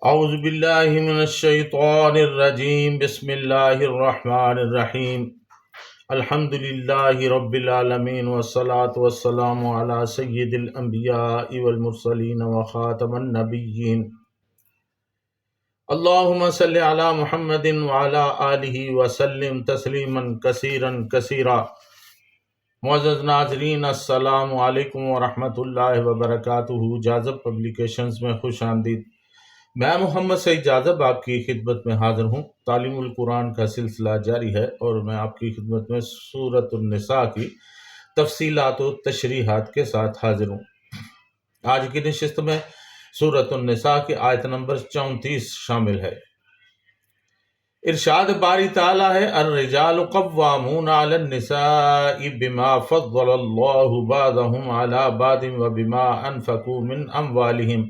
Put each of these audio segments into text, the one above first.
اعوذ باللہ من الشیطان الرجیم، بسم اللہ الرحمن الرحیم، الحمد للہ رب العالمین والصلاة والسلام علی سید الانبیاء والمرسلین وخاتم النبیین، اللہم صلی علی محمد وعلی آلہ وسلم تسلیما کثیرا کثیرا۔ معزز ناظرین، السلام علیکم ورحمۃ اللہ وبرکاتہ۔ جاذب پبلیکیشنز میں خوش آمدید۔ میں محمد سعید جاذب آپ کی خدمت میں حاضر ہوں۔ تعلیم القرآن کا سلسلہ جاری ہے اور میں آپ کی خدمت میں سورۃ النساء کی تفصیلات و تشریحات کے ساتھ حاضر ہوں۔ آج کی نشست میں سورۃ النساء کی آیت نمبر 34 شامل ہے۔ ارشاد باری تعالیٰ ہے، الرجال قوامون علی النساء بما فضل اللہ بعضهم علی بعض وبما انفقوا من اموالهم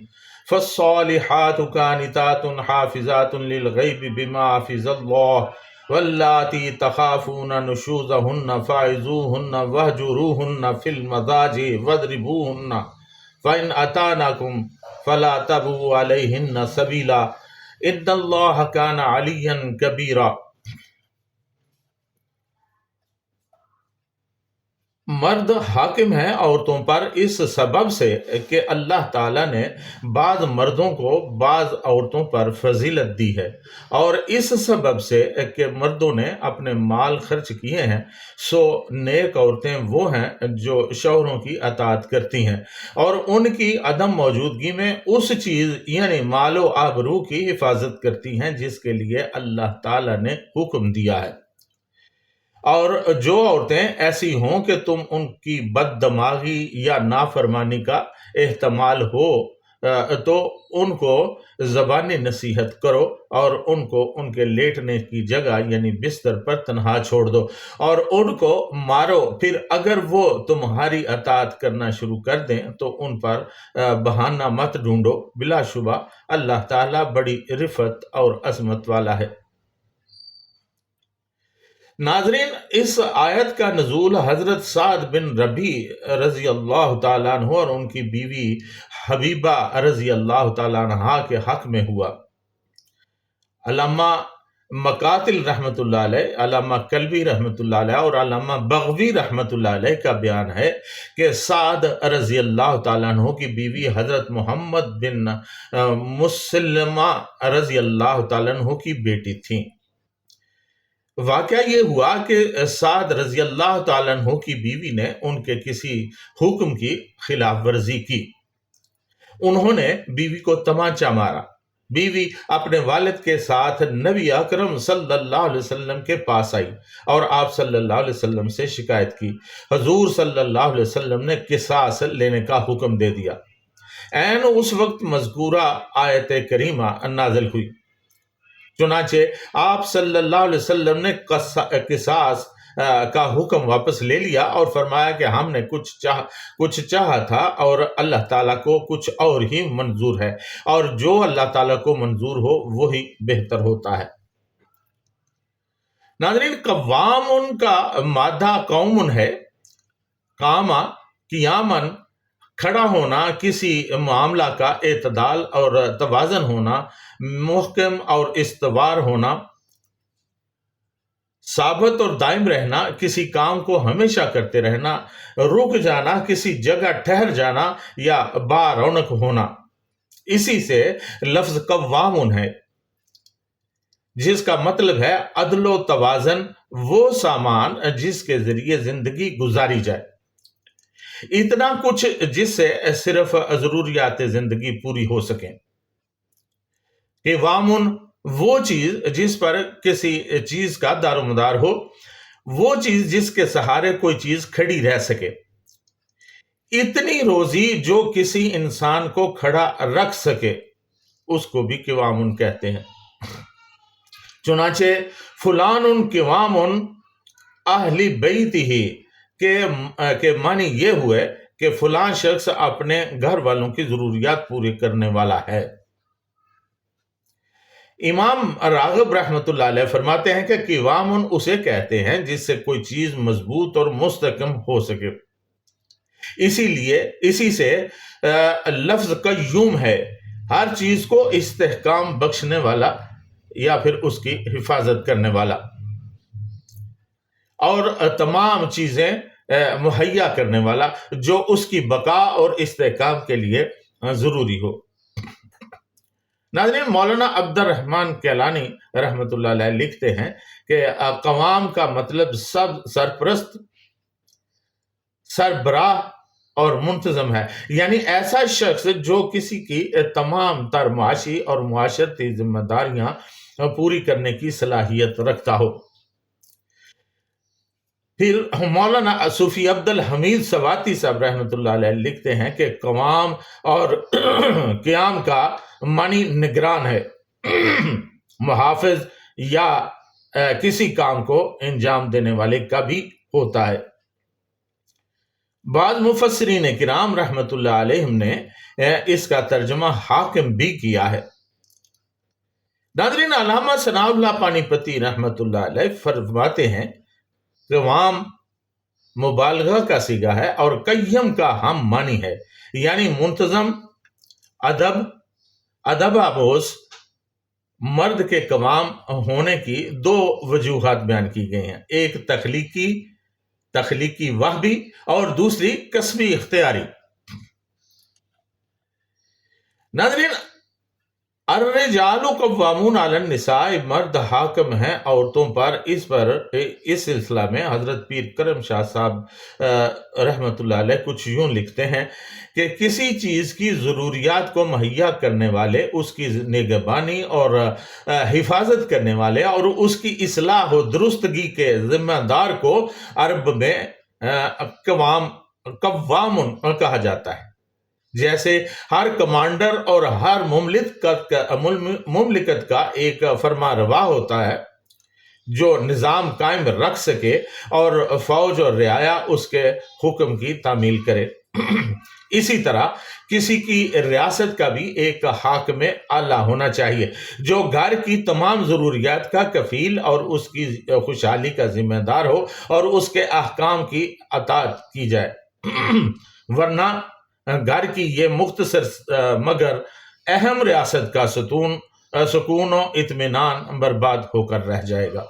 فالصالحات قانتات حافظات للغیب بما حفظ اللہ واللاتی تخافون نشوزهن فعظوهن واہجروهن فی المضاجع واضربوهن فإن أطعنكم فلا تبغوا عليهن سبیلا ان اللہ کان علیا کبیرا۔ مرد حاکم ہیں عورتوں پر اس سبب سے کہ اللہ تعالیٰ نے بعض مردوں کو بعض عورتوں پر فضیلت دی ہے، اور اس سبب سے کہ مردوں نے اپنے مال خرچ کیے ہیں، سو نیک عورتیں وہ ہیں جو شوہروں کی اطاعت کرتی ہیں اور ان کی عدم موجودگی میں اس چیز یعنی مال و آبرو کی حفاظت کرتی ہیں جس کے لیے اللہ تعالیٰ نے حکم دیا ہے۔ اور جو عورتیں ایسی ہوں کہ تم ان کی بد دماغی یا نافرمانی کا احتمال ہو تو ان کو زبانی نصیحت کرو اور ان کو ان کے لیٹنے کی جگہ یعنی بستر پر تنہا چھوڑ دو اور ان کو مارو۔ پھر اگر وہ تمہاری اطاعت کرنا شروع کر دیں تو ان پر بہانہ مت ڈھونڈو، بلا شبہ اللہ تعالیٰ بڑی رفت اور عظمت والا ہے۔ ناظرین، اس آیت کا نزول حضرت سعد بن ربیع رضی اللہ تعالیٰ عنہ اور ان کی بیوی حبیبہ رضی اللہ تعالیٰ عنہ کے حق میں ہوا۔ علامہ مقاتل رحمۃ اللہ علیہ، علامہ کلبی رحمۃ اللہ علیہ اور علامہ بغوی رحمۃ اللہ علیہ کا بیان ہے کہ سعد رضی اللہ تعالیٰ عنہ کی بیوی حضرت محمد بن مسلمہ رضی اللہ تعالیٰ عنہ کی بیٹی تھیں۔ واقعہ یہ ہوا کہ سعد رضی اللہ تعالیٰ عنہ کی بیوی نے ان کے کسی حکم کی خلاف ورزی کی۔ انہوں نے بیوی کو تمانچہ مارا۔ بیوی اپنے والد کے ساتھ نبی اکرم صلی اللہ علیہ وسلم کے پاس آئی اور آپ صلی اللہ علیہ وسلم سے شکایت کی۔ حضور صلی اللہ علیہ وسلم نے قصاص لینے کا حکم دے دیا۔ عین اس وقت مذکورہ آیت کریمہ نازل ہوئی۔ چنانچہ آپ صلی اللہ علیہ وسلم نے قصاص کا حکم واپس لے لیا اور فرمایا کہ ہم نے کچھ چاہا تھا اور اللہ تعالیٰ کو کچھ اور ہی منظور ہے، اور جو اللہ تعالیٰ کو منظور ہو وہی بہتر ہوتا ہے۔ ناظرین، قوام کا مادہ قوم ہے، قامہ قیامن، کھڑا ہونا، کسی معاملہ کا اعتدال اور توازن ہونا، محکم اور استوار ہونا، ثابت اور دائم رہنا، کسی کام کو ہمیشہ کرتے رہنا، رک جانا، کسی جگہ ٹھہر جانا یا با رونق ہونا، اسی سے لفظ قوامن ہے، جس کا مطلب ہے عدل و توازن، وہ سامان جس کے ذریعے زندگی گزاری جائے، اتنا کچھ جس سے صرف ضروریات زندگی پوری ہو سکیں۔ قوامن وہ چیز جس پر کسی چیز کا دار و مدار ہو، وہ چیز جس کے سہارے کوئی چیز کھڑی رہ سکے، اتنی روزی جو کسی انسان کو کھڑا رکھ سکے، اس کو بھی قوامن کہتے ہیں۔ چنانچہ فلان قوامن اہل بیتہ کے معنی یہ ہوئے کہ فلاں شخص اپنے گھر والوں کی ضروریات پوری کرنے والا ہے۔ امام راغب رحمۃ اللہ علیہ فرماتے ہیں کہ قوامن اسے کہتے ہیں جس سے کوئی چیز مضبوط اور مستحکم ہو سکے، اسی سے لفظ قیوم ہے، ہر چیز کو استحکام بخشنے والا یا پھر اس کی حفاظت کرنے والا، اور تمام چیزیں مہیا کرنے والا جو اس کی بقا اور استحکام کے لیے ضروری ہو۔ ناظرین، مولانا عبد الرحمن کیلانی رحمۃ اللہ علیہ لکھتے ہیں کہ قوام کا مطلب سب سرپرست، سربراہ اور منتظم ہے، یعنی ایسا شخص جو کسی کی تمام تر معاشی اور معاشرتی ذمہ داریاں پوری کرنے کی صلاحیت رکھتا ہو۔ پھر مولانا صوفی عبد الحمید سواتی صاحب رحمۃ اللہ علیہ لکھتے ہیں کہ قوام اور قیام کا معنی نگران ہے، محافظ یا کسی کام کو انجام دینے والے کا بھی ہوتا ہے۔ بعض مفسرین کرام رحمۃ اللہ علیہم نے اس کا ترجمہ حاکم بھی کیا ہے۔ ناظرین، علامہ ثناء اللہ پانی پتی رحمۃ اللہ علیہ فرماتے ہیں قوام مبالغہ کا صیغہ ہے اور قیم کا ہم معنی ہے، یعنی منتظم، ادب آموز۔ مرد کے قوام ہونے کی دو وجوہات بیان کی گئی ہیں، ایک تخلیقی وہبی اور دوسری کسبی اختیاری۔ ناظرین، الرجال قوامون علی النساء، مرد حاکم ہیں عورتوں پر۔ اس سلسلہ میں حضرت پیر کرم شاہ صاحب رحمۃ اللہ علیہ کچھ یوں لکھتے ہیں کہ کسی چیز کی ضروریات کو مہیا کرنے والے، اس کی نگہبانی اور حفاظت کرنے والے اور اس کی اصلاح و درستگی کے ذمہ دار کو عرب میں قوام کہا جاتا ہے۔ جیسے ہر کمانڈر اور ہر مملکت کا ایک فرما روا ہوتا ہے جو نظام قائم رکھ سکے اور فوج اور رعایا اس کے حکم کی تعمیل کرے، اسی طرح کسی کی ریاست کا بھی ایک حاکم اعلیٰ ہونا چاہیے جو گھر کی تمام ضروریات کا کفیل اور اس کی خوشحالی کا ذمہ دار ہو اور اس کے احکام کی اطاعت کی جائے، ورنہ گھر کی یہ مختصر مگر اہم ریاست کا سکون و اطمینان برباد ہو کر رہ جائے گا۔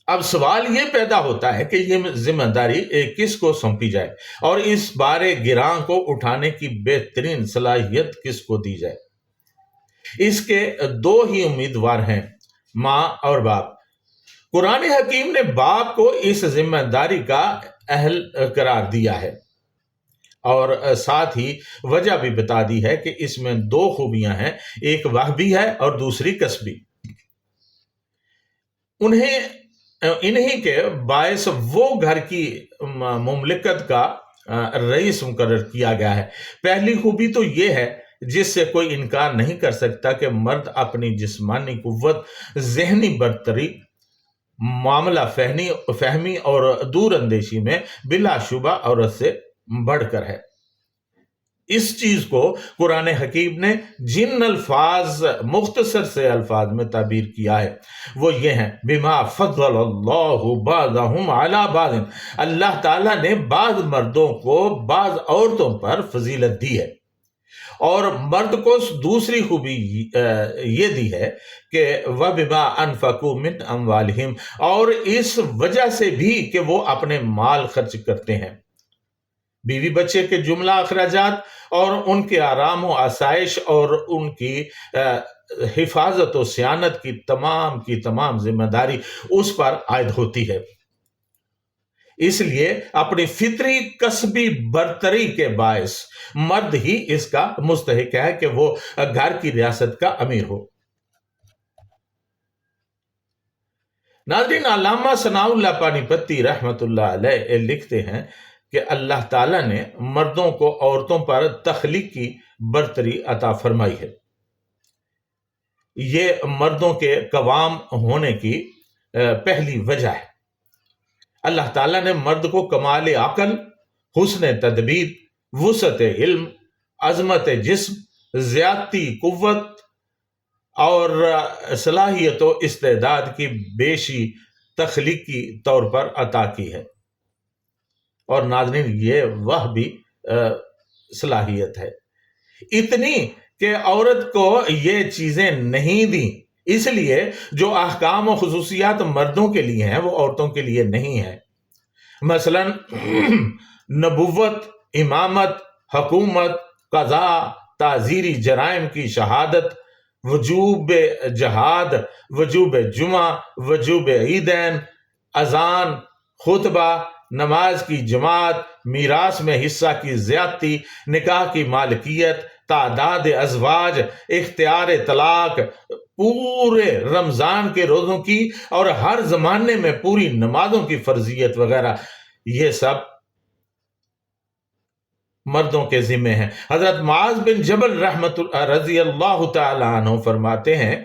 اب سوال یہ پیدا ہوتا ہے کہ یہ ذمہ داری کس کو سونپی جائے اور اس بارے گراں کو اٹھانے کی بہترین صلاحیت کس کو دی جائے۔ اس کے دو ہی امیدوار ہیں، ماں اور باپ۔ قرآن حکیم نے باپ کو اس ذمہ داری کا اہل قرار دیا ہے اور ساتھ ہی وجہ بھی بتا دی ہے کہ اس میں دو خوبیاں ہیں، ایک وہبی ہے اور دوسری کسبی۔ انہی کے باعث وہ گھر کی مملکت کا رئیس مقرر کیا گیا ہے۔ پہلی خوبی تو یہ ہے جس سے کوئی انکار نہیں کر سکتا کہ مرد اپنی جسمانی قوت، ذہنی برتری، معاملہ فہمی اور دور اندیشی میں بلا شبہ عورت سے بڑھ کر ہے۔ اس چیز کو قرآن حکیم نے جن الفاظ، مختصر سے الفاظ میں تعبیر کیا ہے وہ یہ ہیں، بما فضل اللہ بعضهم علی بعض، اللہ تعالیٰ نے بعض مردوں کو بعض عورتوں پر فضیلت دی ہے، اور مرد کو دوسری خوبی یہ دی ہے کہ وَبِمَا أَنفَقُوا مِنْ أَمْوَالِهِمْ، اور اس وجہ سے بھی کہ وہ اپنے مال خرچ کرتے ہیں، بیوی بچے کے جملہ اخراجات اور ان کے آرام و آسائش اور ان کی حفاظت و صیانت کی تمام ذمہ داری اس پر عائد ہوتی ہے۔ اس لیے اپنی فطری کسبی برتری کے باعث مرد ہی اس کا مستحق ہے کہ وہ گھر کی ریاست کا امیر ہو۔ ناظرین، علامہ ثناء اللہ پانی پتی رحمۃ اللہ علیہ لکھتے ہیں کہ اللہ تعالیٰ نے مردوں کو عورتوں پر تخلیقی برتری عطا فرمائی ہے۔ یہ مردوں کے قوام ہونے کی پہلی وجہ ہے۔ اللہ تعالیٰ نے مرد کو کمال عقل، حسن تدبیر، وسعت علم، عظمت جسم، زیادتی قوت اور صلاحیت و استعداد کی بیشی تخلیقی طور پر عطا کی ہے، اور ناظرین یہ وہ بھی صلاحیت ہے، اتنی کہ عورت کو یہ چیزیں نہیں دیں، اس لیے جو احکام و خصوصیات مردوں کے لیے ہیں وہ عورتوں کے لیے نہیں ہیں۔ مثلا نبوت، امامت، حکومت، قضاء، تعزیری جرائم کی شہادت، وجوب جہاد، وجوب جمعہ، وجوب عیدین، اذان، خطبہ، نماز کی جماعت، میراث میں حصہ کی زیادتی، نکاح کی مالکیت، تعداد ازواج، اختیار طلاق، پورے رمضان کے روزوں کی اور ہر زمانے میں پوری نمازوں کی فرضیت وغیرہ، یہ سب مردوں کے ذمے ہیں۔ حضرت معاذ بن جبل رضی اللہ تعالی عنہ فرماتے ہیں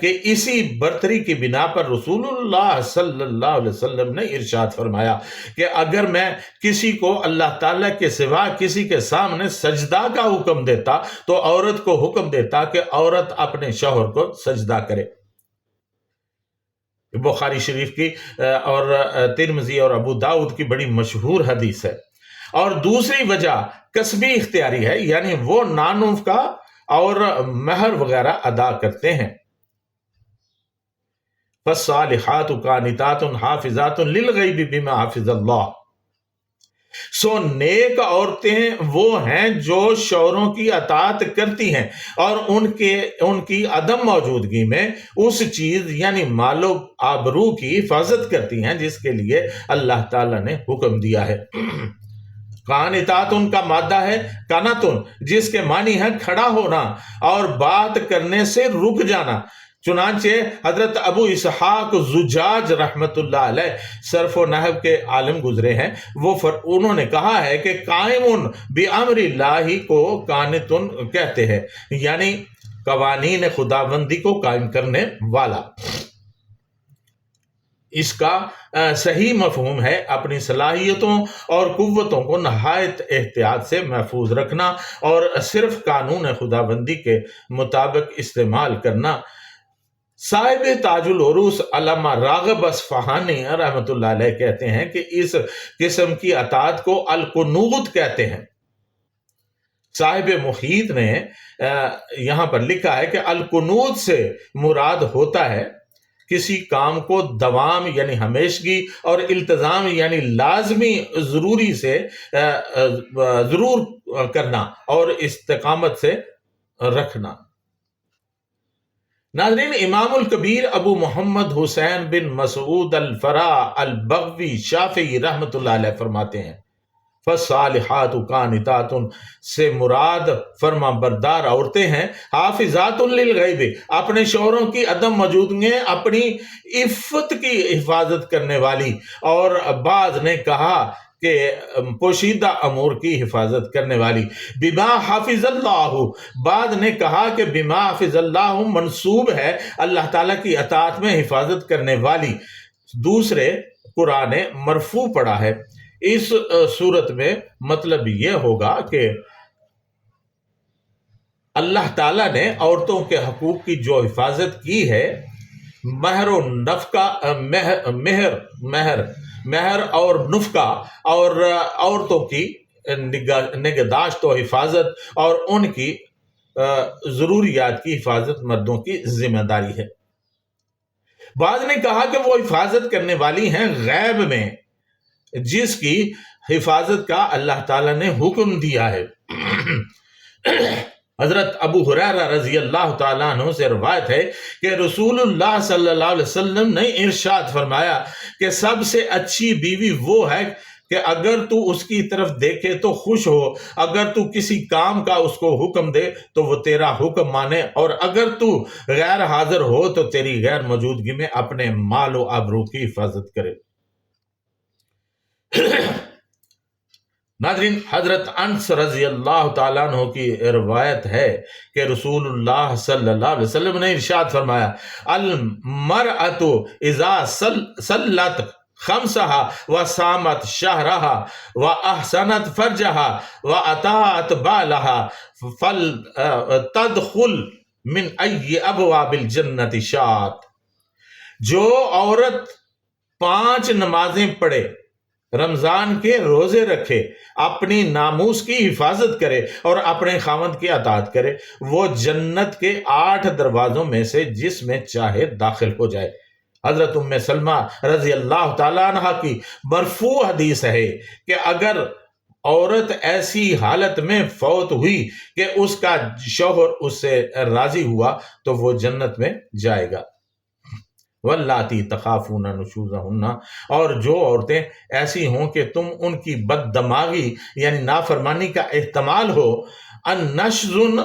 کہ اسی برتری کی بنا پر رسول اللہ صلی اللہ علیہ وسلم نے ارشاد فرمایا کہ اگر میں کسی کو اللہ تعالیٰ کے سوا کسی کے سامنے سجدہ کا حکم دیتا تو عورت کو حکم دیتا کہ عورت اپنے شوہر کو سجدہ کرے۔ بخاری شریف کی اور ترمذی اور ابو داؤد کی بڑی مشہور حدیث ہے۔ اور دوسری وجہ کسبی اختیاری ہے، یعنی وہ نانفقہ اور مہر وغیرہ ادا کرتے ہیں۔ فالصالحات قانتات حافظات للغیب بما حفظ اللہ، سو نیک عورتیں وہ ہیں جو شوہروں کی اطاعت کرتی ہیں اور ان کی عدم موجودگی میں اس چیز یعنی مال و آبرو کی حفاظت کرتی ہیں جس کے لیے اللہ تعالیٰ نے حکم دیا ہے۔ قانتاتن کا مادہ ہے قنتن، جس کے معنی ہے کھڑا ہونا اور بات کرنے سے رک جانا۔ چنانچہ حضرت ابو اسحاق زجاج رحمت اللہ علیہ صرف و نحو کے عالم گزرے ہیں، انہوں نے کہا ہے کہ قائم بامر اللہ کو قانتن کہتے ہیں، یعنی قوانین خداوندی کو قائم کرنے والا۔ اس کا صحیح مفہوم ہے اپنی صلاحیتوں اور قوتوں کو نہایت احتیاط سے محفوظ رکھنا اور صرف قانون خداوندی کے مطابق استعمال کرنا۔ صاحب تاج العروس علامہ راغب اصفہانی رحمۃ اللہ علیہ کہتے ہیں کہ اس قسم کی اطاعت کو القنوت کہتے ہیں۔ صاحب محیط نے یہاں پر لکھا ہے کہ القنوت سے مراد ہوتا ہے کسی کام کو دوام یعنی ہمیشگی اور التزام یعنی لازمی ضروری سے ضرور کرنا اور استقامت سے رکھنا۔ ناظرین، امام الکبیر ابو محمد حسین بن مسعود الفرا البغوی شافعی رحمۃ اللہ علیہ فرماتے ہیں فالصالحات قانتات سے مراد فرما بردار عورتیں ہیں، حافظات للغیب، اپنے شوہروں کی عدم موجودگی میں اپنی عفت کی حفاظت کرنے والی، اور بعض نے کہا کہ پوشیدہ امور کی حفاظت کرنے والی۔ بما حافظ اللہ، بعض نے کہا کہ بما حافظ اللہ منصوب ہے اللہ تعالیٰ کی اطاعت میں حفاظت کرنے والی، دوسرے قرآن مرفوع پڑا ہے۔ اس صورت میں مطلب یہ ہوگا کہ اللہ تعالیٰ نے عورتوں کے حقوق کی جو حفاظت کی ہے، مہر و نفقہ، مہر اور نفقہ اور عورتوں کی نگہداشت و حفاظت اور ان کی ضروریات کی حفاظت مردوں کی ذمہ داری ہے۔ بعض نے کہا کہ وہ حفاظت کرنے والی ہیں غیب میں جس کی حفاظت کا اللہ تعالیٰ نے حکم دیا ہے۔ حضرت ابو ہریرہ رضی اللہ تعالیٰ عنہ سے روایت ہے کہ رسول اللہ صلی اللہ علیہ وسلم نے ارشاد فرمایا کہ سب سے اچھی بیوی وہ ہے کہ اگر تو اس کی طرف دیکھے تو خوش ہو، اگر تو کسی کام کا اس کو حکم دے تو وہ تیرا حکم مانے، اور اگر تو غیر حاضر ہو تو تیری غیر موجودگی میں اپنے مال و آبرو کی حفاظت کرے۔ ناظرین، حضرت انس رضی اللہ تعالیٰ عنہ کی روایت ہے کہ رسول اللہ صلی اللہ علیہ وسلم نے ارشاد فرمایا المرأة اذا صلت خمسها وصامت شهرها واحسنت فرجها واطاعت بالها فلتدخل من ای ابواب الجنت شاءت۔ جو عورت 5 نمازیں پڑھے رمضان کے روزے رکھے، اپنی ناموس کی حفاظت کرے اور اپنے خاوند کی اطاعت کرے، وہ جنت کے 8 دروازوں میں سے جس میں چاہے داخل ہو جائے۔ حضرت ام سلمہ رضی اللہ تعالیٰ عنہ کی مرفوع حدیث ہے کہ اگر عورت ایسی حالت میں فوت ہوئی کہ اس کا شوہر اس سے راضی ہوا تو وہ جنت میں جائے گا۔ واللاتی تخافون نشوزہن، اور جو عورتیں ایسی ہوں کہ تم ان کی بد دماغی یعنی نافرمانی کا احتمال ہو۔ النشزن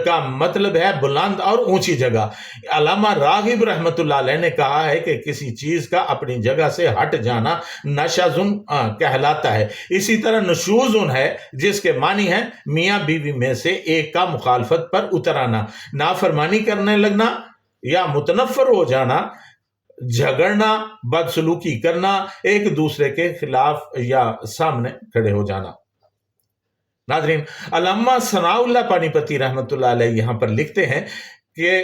کا مطلب ہے بلند اور اونچی جگہ۔ علامہ راغب رحمۃ اللہ علیہ نے کہا ہے کہ کسی چیز کا اپنی جگہ سے ہٹ جانا نشزن کہلاتا ہے۔ اسی طرح نشوزن ہے جس کے معنی ہے میاں بیوی میں سے ایک کا مخالفت پر اتر آنا، نافرمانی کرنے لگنا یا متنفر ہو جانا، جھگڑنا، بدسلوکی کرنا، ایک دوسرے کے خلاف یا سامنے کھڑے ہو جانا۔ ناظرین، علامہ ثناء اللہ پانی پتی رحمۃ اللہ علیہ یہاں پر لکھتے ہیں کہ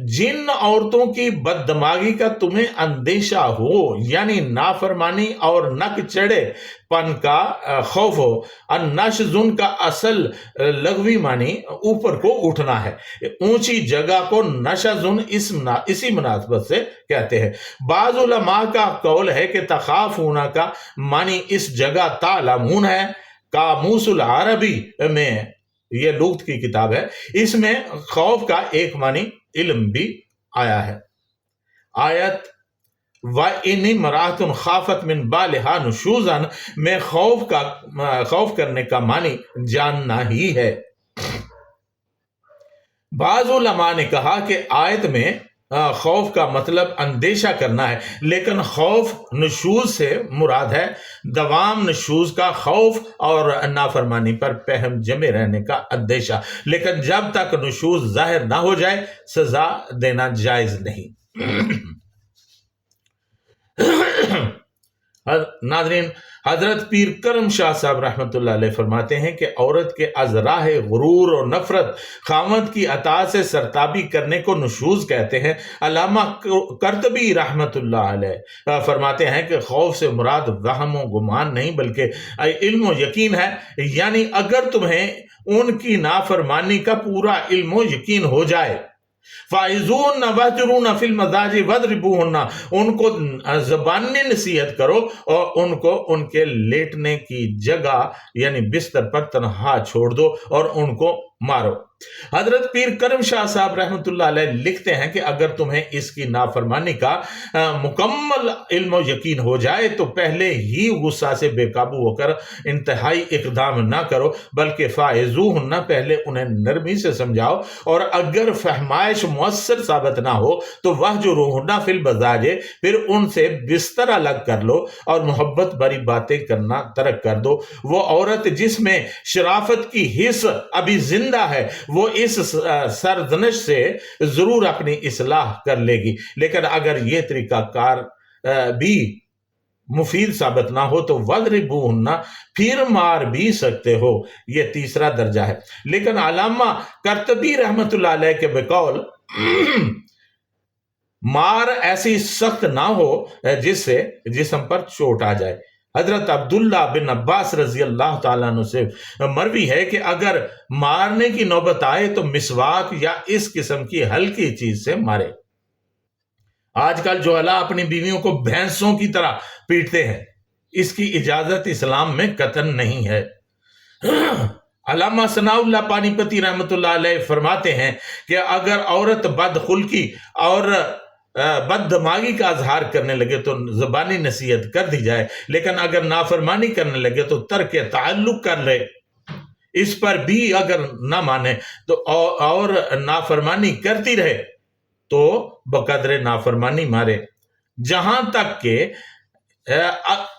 جن عورتوں کی بد دماغی کا تمہیں اندیشہ ہو، یعنی نافرمانی اور نک چڑھے پن کا خوف ہو۔ النشزن کا اصل لغوی معنی اوپر کو اٹھنا ہے، اونچی جگہ کو نشزن اسی مناسبت سے کہتے ہیں۔ بعض علماء کا قول ہے کہ تخافون کا معنی اس جگہ تعلمون ہے۔ قاموس العربی میں، یہ لغت کی کتاب ہے، اس میں خوف کا ایک معنی علم بھی آیا ہے۔ آیت وَإِنِ امْرَأَةٌ خَافَتْ مِنْ بَالِهَا نُشُوزًا میں خوف کرنے کا معنی جاننا ہی ہے۔ بعض علماء نے کہا کہ آیت میں خوف کا مطلب اندیشہ کرنا ہے، لیکن خوف نشوز سے مراد ہے دوام نشوز کا خوف اور نافرمانی پر پہم جمے رہنے کا اندیشہ، لیکن جب تک نشوز ظاہر نہ ہو جائے سزا دینا جائز نہیں۔ ناظرین، حضرت پیر کرم شاہ صاحب رحمۃ اللہ علیہ فرماتے ہیں کہ عورت کے از راہ غرور اور نفرت خاوند کی اطاعت سے سرتابی کرنے کو نشوز کہتے ہیں۔ علامہ قرطبی رحمۃ اللہ علیہ فرماتے ہیں کہ خوف سے مراد وہم و گمان نہیں بلکہ علم و یقین ہے، یعنی اگر تمہیں ان کی نافرمانی کا پورا علم و یقین ہو جائے، فَعِظُوهُنَّ وَاهْجُرُوهُنَّ فِي الْمَضَاجِعِ وَاضْرِبُوهُنَّ، ان کو زبانی نصیحت کرو اور ان کو ان کے لیٹنے کی جگہ یعنی بستر پر تنہا چھوڑ دو اور ان کو مارو۔ حضرت پیر کرم شاہ صاحب رحمۃ اللہ علیہ لکھتے ہیں کہ اگر تمہیں اس کی نافرمانی کا مکمل علم و یقین ہو جائے تو پہلے ہی غصہ سے بے قابو ہو کر انتہائی اقدام نہ کرو، بلکہ فائزوہن، پہلے انہیں نرمی سے سمجھاؤ، اور اگر فہمائش مؤثر ثابت نہ ہو تو وہجروہن فی المضاجع، پھر ان سے بستر الگ کر لو اور محبت بھری باتیں کرنا ترک کر دو۔ وہ عورت جس میں شرافت کی حص ابھی زندہ ہے وہ اس سرزنش سے ضرور اپنی اصلاح کر لے گی، لیکن اگر یہ طریقہ کار بھی مفید ثابت نہ ہو تو وَاضْرِبُوهُنَّ، پھر مار بھی سکتے ہو، یہ تیسرا درجہ ہے۔ لیکن علامہ قرطبی رحمۃ اللہ علیہ کے بقول مار ایسی سخت نہ ہو جس سے جسم پر چوٹ آ جائے۔ حضرت عبداللہ بن عباس رضی اللہ تعالیٰ عنہ سے مروی ہے کہ اگر مارنے کی نوبت آئے تو مسواک یا اس قسم کی ہلکی چیز سے مارے۔ آج کل جوہلا اپنی بیویوں کو بھینسوں کی طرح پیٹتے ہیں، اس کی اجازت اسلام میں قطعاً نہیں ہے۔ علامہ ثناء اللہ پانی پتی رحمۃ اللہ علیہ فرماتے ہیں کہ اگر عورت بدخلقی اور بد دماغی کا اظہار کرنے لگے تو زبانی نصیحت کر دی جائے، لیکن اگر نافرمانی کرنے لگے تو ترک تعلق کر لے۔ اس پر بھی اگر نہ مانے تو اور نافرمانی کرتی رہے تو بقدر نافرمانی مارے، جہاں تک کہ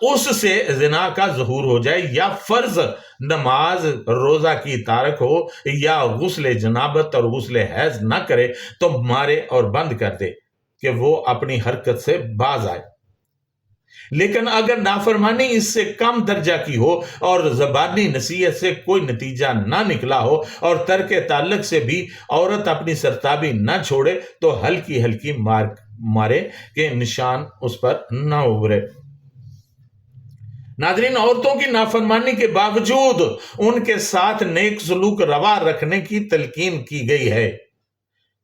اس سے زنا کا ظہور ہو جائے یا فرض نماز روزہ کی تارک ہو یا غسل جنابت اور غسل حیض نہ کرے تو مارے اور بند کر دے کہ وہ اپنی حرکت سے باز آئے۔ لیکن اگر نافرمانی اس سے کم درجہ کی ہو اور زبانی نصیحت سے کوئی نتیجہ نہ نکلا ہو اور ترک تعلق سے بھی عورت اپنی سرتابی نہ چھوڑے تو ہلکی ہلکی مارے کہ نشان اس پر نہ ابھرے۔ ناظرین، عورتوں کی نافرمانی کے باوجود ان کے ساتھ نیک سلوک روا رکھنے کی تلقین کی گئی ہے۔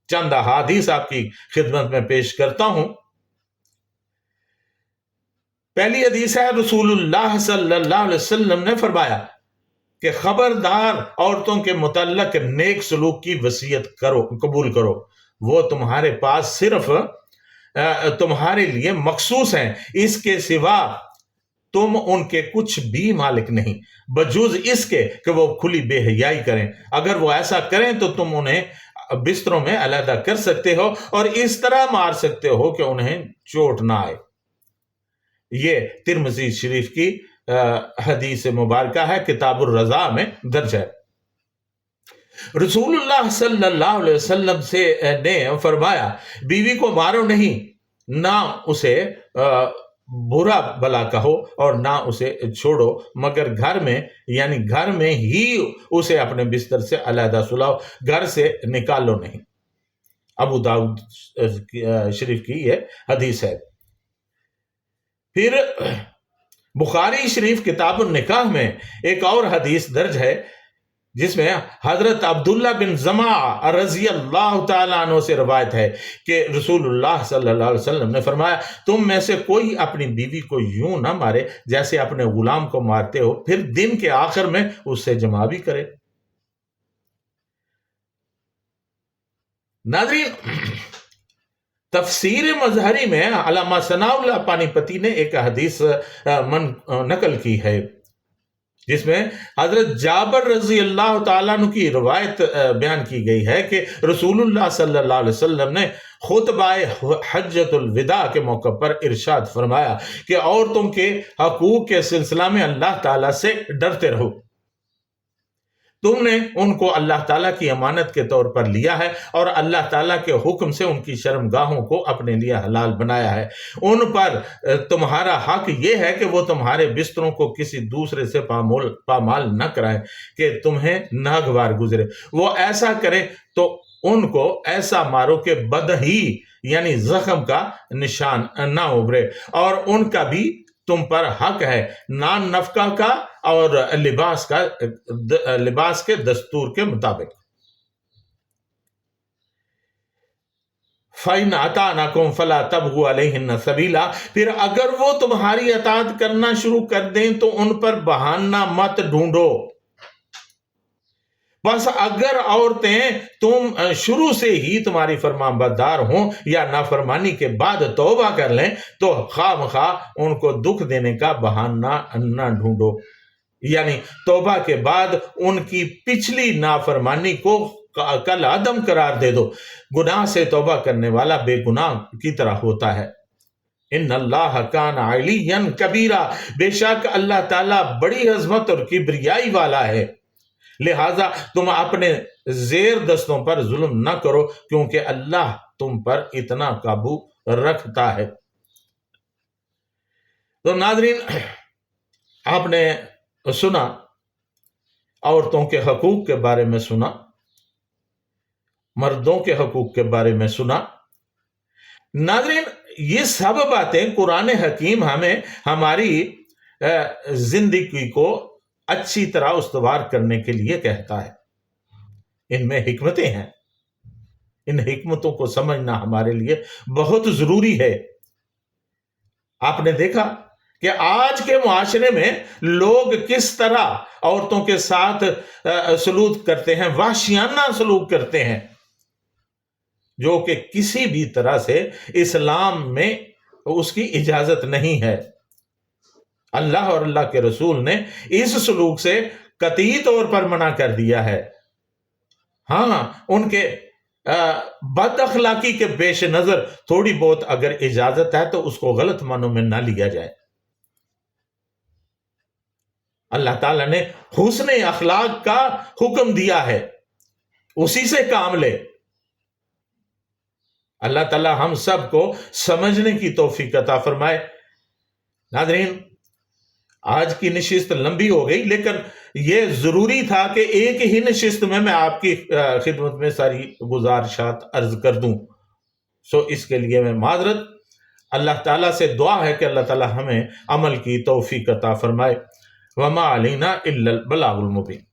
چند احادیث آپ کی خدمت میں پیش کرتا ہوں۔ پہلی حدیث ہے، رسول اللہ صلی اللہ علیہ وسلم نے فرمایا کہ خبردار عورتوں کے متعلق نیک سلوک کی وصیت قبول کرو، وہ تمہارے پاس صرف تمہارے لیے مخصوص ہیں، اس کے سوا تم ان کے کچھ بھی مالک نہیں، بجز اس کے کہ وہ کھلی بے حیائی کریں۔ اگر وہ ایسا کریں تو تم انہیں بستروں میں علیحدہ کر سکتے ہو اور اس طرح مار سکتے ہو کہ انہیں چوٹ نہ آئے۔ یہ ترمذی شریف کی حدیث مبارکہ ہے، کتاب الرضا میں درج ہے۔ رسول اللہ صلی اللہ علیہ وسلم نے فرمایا، بیوی کو مارو نہیں، نہ اسے برا بلا کہو اور نہ اسے چھوڑو، مگر گھر میں یعنی گھر میں ہی اسے اپنے بستر سے علیحدہ سلاؤ، گھر سے نکالو نہیں۔ ابو داؤد شریف کی یہ حدیث ہے۔ پھر بخاری شریف کتاب النکاح میں ایک اور حدیث درج ہے، جس میں حضرت عبداللہ بن زمعہ رضی اللہ تعالیٰ عنہ سے روایت ہے کہ رسول اللہ صلی اللہ علیہ وسلم نے فرمایا، تم میں سے کوئی اپنی بیوی کو یوں نہ مارے جیسے اپنے غلام کو مارتے ہو، پھر دن کے آخر میں اس سے جمع بھی کرے۔ ناظرین، تفسیر مظہری میں علامہ ثناء اللہ پانی پتی نے ایک حدیث نقل کی ہے، جس میں حضرت جابر رضی اللہ تعالیٰ عنہ کی روایت بیان کی گئی ہے کہ رسول اللہ صلی اللہ علیہ وسلم نے خطبہ حجۃ الوداع کے موقع پر ارشاد فرمایا کہ عورتوں کے حقوق کے سلسلہ میں اللہ تعالیٰ سے ڈرتے رہو، تم نے ان کو اللہ تعالیٰ کی امانت کے طور پر لیا ہے اور اللہ تعالیٰ کے حکم سے ان کی شرمگاہوں کو اپنے لیے حلال بنایا ہے۔ ان پر تمہارا حق یہ ہے کہ وہ تمہارے بستروں کو کسی دوسرے سے پامال نہ کرائیں کہ تمہیں ناگوار گزرے۔ وہ ایسا کریں تو ان کو ایسا مارو کہ بدہی یعنی زخم کا نشان نہ ابھرے، اور ان کا بھی تم پر حق ہے نان نفقہ کا اور لباس کے دستور کے مطابق۔ فَإِنْ أَطَعْنَكُمْ فَلَا تَبْغُوا عَلَيْهِنَّ سَبِيلًا، پھر اگر وہ تمہاری اطاعت کرنا شروع کر دیں تو ان پر بہانہ مت ڈھونڈو۔ بس اگر عورتیں تم شروع سے ہی تمہاری فرمان بردار ہوں یا نافرمانی کے بعد توبہ کر لیں تو خواہ مخواہ ان کو دکھ دینے کا بہانہ نہ ڈھونڈو، یعنی توبہ کے بعد ان کی پچھلی نافرمانی کو کل عدم قرار دے دو۔ گناہ سے توبہ کرنے والا بے گناہ کی طرح ہوتا ہے۔ ان اللہ کان علیٰ کبیرہ، بے شک اللہ تعالیٰ بڑی عظمت اور کبریائی والا ہے، لہٰذا تم اپنے زیر دستوں پر ظلم نہ کرو کیونکہ اللہ تم پر اتنا قابو رکھتا ہے۔ تو ناظرین، آپ نے سنا، عورتوں کے حقوق کے بارے میں سنا، مردوں کے حقوق کے بارے میں سنا۔ ناظرین، یہ سب باتیں قرآن حکیم ہمیں ہماری زندگی کو اچھی طرح استوار کرنے کے لیے کہتا ہے۔ ان میں حکمتیں ہیں، ان حکمتوں کو سمجھنا ہمارے لیے بہت ضروری ہے۔ آپ نے دیکھا کہ آج کے معاشرے میں لوگ کس طرح عورتوں کے ساتھ سلوک کرتے ہیں، وحشیانہ سلوک کرتے ہیں، جو کہ کسی بھی طرح سے اسلام میں اس کی اجازت نہیں ہے۔ اللہ اور اللہ کے رسول نے اس سلوک سے قطعی طور پر منع کر دیا ہے۔ ہاں، ان کے بد اخلاقی کے پیش نظر تھوڑی بہت اگر اجازت ہے تو اس کو غلط معنوں میں نہ لیا جائے۔ اللہ تعالیٰ نے حسن اخلاق کا حکم دیا ہے، اسی سے کام لے۔ اللہ تعالیٰ ہم سب کو سمجھنے کی توفیق عطا فرمائے۔ ناظرین، آج کی نشست لمبی ہو گئی، لیکن یہ ضروری تھا کہ ایک ہی نشست میں آپ کی خدمت میں ساری گزارشات عرض کر دوں، اس کے لیے میں معذرت۔ اللہ تعالیٰ سے دعا ہے کہ اللہ تعالیٰ ہمیں عمل کی توفیق عطا فرمائے۔ وما علینا الا البلاغ المبین۔